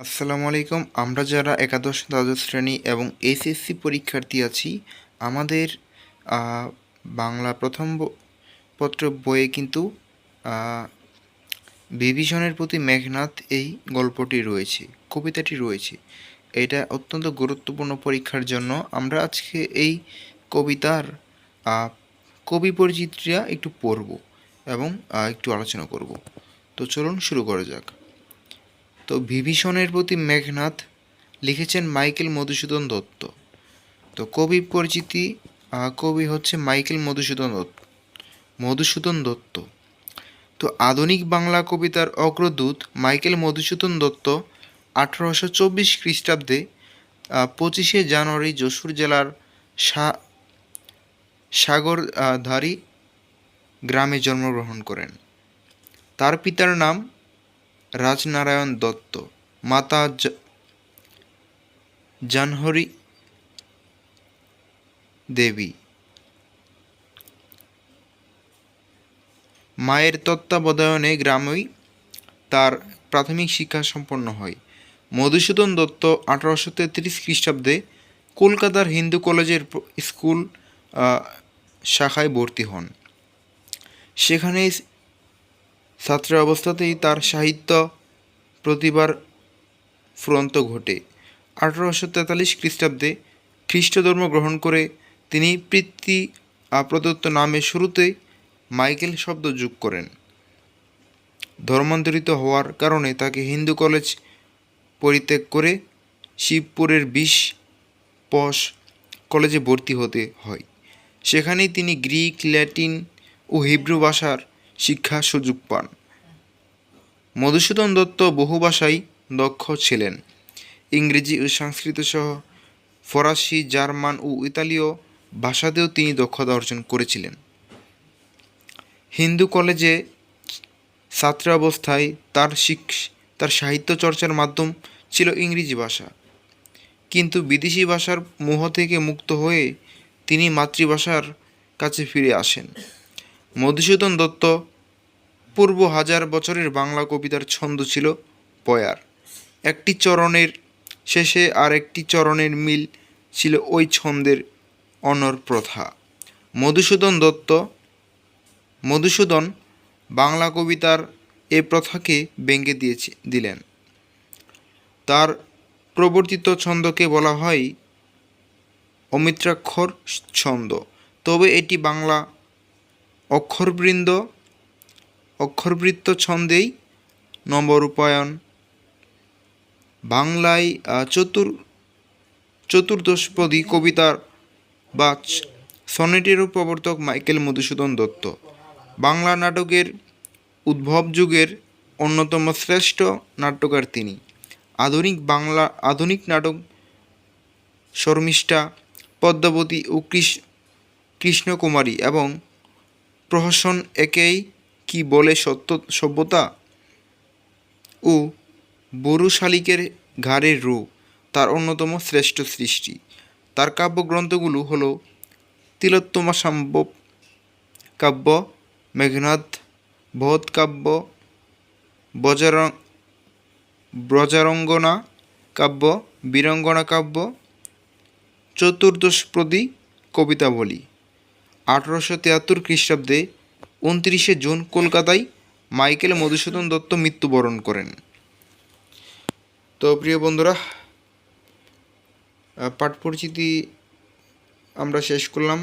আসসালামু আলাইকুম। আমরা যারা একাদশ দ্বাদশ শ্রেণী এবং এসএসসি পরীক্ষার্থী আছি, আমাদের বাংলা প্রথম পত্র বইয়ে কিন্তু বিভীষণের প্রতি মেঘনাদ এই গল্পটি রয়েছে, কবিতাটি রয়েছে। এটা অত্যন্ত গুরুত্বপূর্ণ পরীক্ষার জন্য আমরা আজকে এই কবিতার কবি পরিচিতিটা একটু পড়ব এবং একটু আলোচনা করব। তো চলুন শুরু করা যাক। তো বিভীষণের প্রতি মেঘনাদ লিখেছেন মাইকেল মধুসূদন দত্ত। তো কবি পরিচিতি, কবি হচ্ছে মাইকেল মধুসূদন দত্ত। তো আধুনিক বাংলা কবিতার অগ্রদূত মাইকেল মধুসূদন দত্ত 1824 খ্রিস্টাব্দে 25শে জানুয়ারি যশোর জেলার সাগরধারী গ্রামে জন্মগ্রহণ করেন। তার পিতার নাম রাজনারায়ণ দত্ত, মাতা জাহ্নবী দেবী। মায়ের তত্ত্বাবধানে গ্রামেই তার প্রাথমিক শিক্ষা সম্পন্ন হয়। মধুসূদন দত্ত 1833 খ্রিস্টাব্দে কলকাতার হিন্দু কলেজের স্কুল শাখায় ভর্তি হন। সেখানে ছাত্র অবস্থাতেই তার সাহিত্য প্রতিভার ফুরন্ত ঘটে। 1843 খ্রিস্টাব্দে খ্রিস্ট ধর্ম গ্রহণ করে তিনি পিতৃ প্রদত্ত নামের শুরুতে মাইকেল শব্দ যোগ করেন। ধর্মান্তরিত হওয়ার কারণে তাকে হিন্দু কলেজ পরিত্যাগ করে শিবপুরের 20 পশ কলেজে ভর্তি হতে হয়। সেখানেই তিনি গ্রিক, ল্যাটিন ও হিব্রু ভাষার শিক্ষার সুযোগ পান। মধুসূদন দত্ত বহু ভাষায় দক্ষ ছিলেন। ইংরেজি ও সংস্কৃত সহ ফরাসি, জার্মান ও ইতালীয় ভাষাতেও তিনি দক্ষতা অর্জন করেছিলেন। হিন্দু কলেজে ছাত্রাবস্থায় তার সাহিত্য চর্চার মাধ্যম ছিল ইংরেজি ভাষা, কিন্তু বিদেশি ভাষার মোহ থেকে মুক্ত হয়ে তিনি মাতৃভাষার কাছে ফিরে আসেন। মধুসূদন দত্ত পূর্ব 1000 বছরের বাংলা কবিতার ছন্দ ছিল পয়ার। একটি চরণের শেষে আর একটি চরণের মিল ছিল ওই ছন্দের অনর প্রথা। মধুসূদন বাংলা কবিতার এ প্রথাকে ভেঙে দিলেন। তার প্রবর্তিত ছন্দকে বলা হয় অমিত্রাক্ষর ছন্দ। তবে এটি বাংলা অক্ষরবৃত্ত ছন্দেই নবরূপায়ণ। বাংলায় চতুর্দশপদী কবিতার বা সনেটেরও প্রবর্তক মাইকেল মধুসূদন দত্ত। বাংলা নাটকের উদ্ভব যুগের অন্যতম শ্রেষ্ঠ নাট্যকার তিনি। আধুনিক নাটক শর্মিষ্ঠা, পদ্মাবতী ও কৃষ্ণকুমারী এবং প্রহসন একেই কি বলে সভ্যতা ও বরু শালিকের ঘাড়ের রূপ তার অন্যতম শ্রেষ্ঠ সৃষ্টি। তার কাব্যগ্রন্থগুলো হল তিলোত্তমা সম্ভব কাব্য, মেঘনাদ বধ কাব্য, ব্রজারঙ্গনা কাব্য, বীরাঙ্গনা কাব্য, চতুর্দশপদী কবিতাবলী। 1873 খ্রিস্টাব্দে 29শে জুন কলকাতায় মাইকেল মধুসূদন দত্ত মৃত্যুবরণ করেন। তো প্রিয় বন্ধুরা, পাঠ পরিচিতি আমরা শেষ করলাম।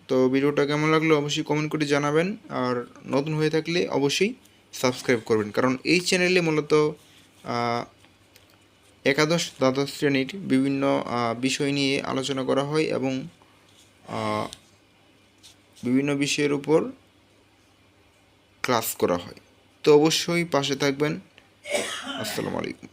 তো ভিডিওটা কেমন লাগলো অবশ্যই কমেন্ট করে জানাবেন, আর নতুন হয়ে থাকলে অবশ্যই সাবস্ক্রাইব করবেন, কারণ এই চ্যানেলে মূলত একাদশ দ্বাদশ শ্রেণীর বিভিন্ন বিষয় নিয়ে আলোচনা করা হয় এবং বিভিন্ন বিষয়ের উপর ক্লাস করা হয়। তো অবশ্যই পাশে থাকবেন। আসসালামু আলাইকুম।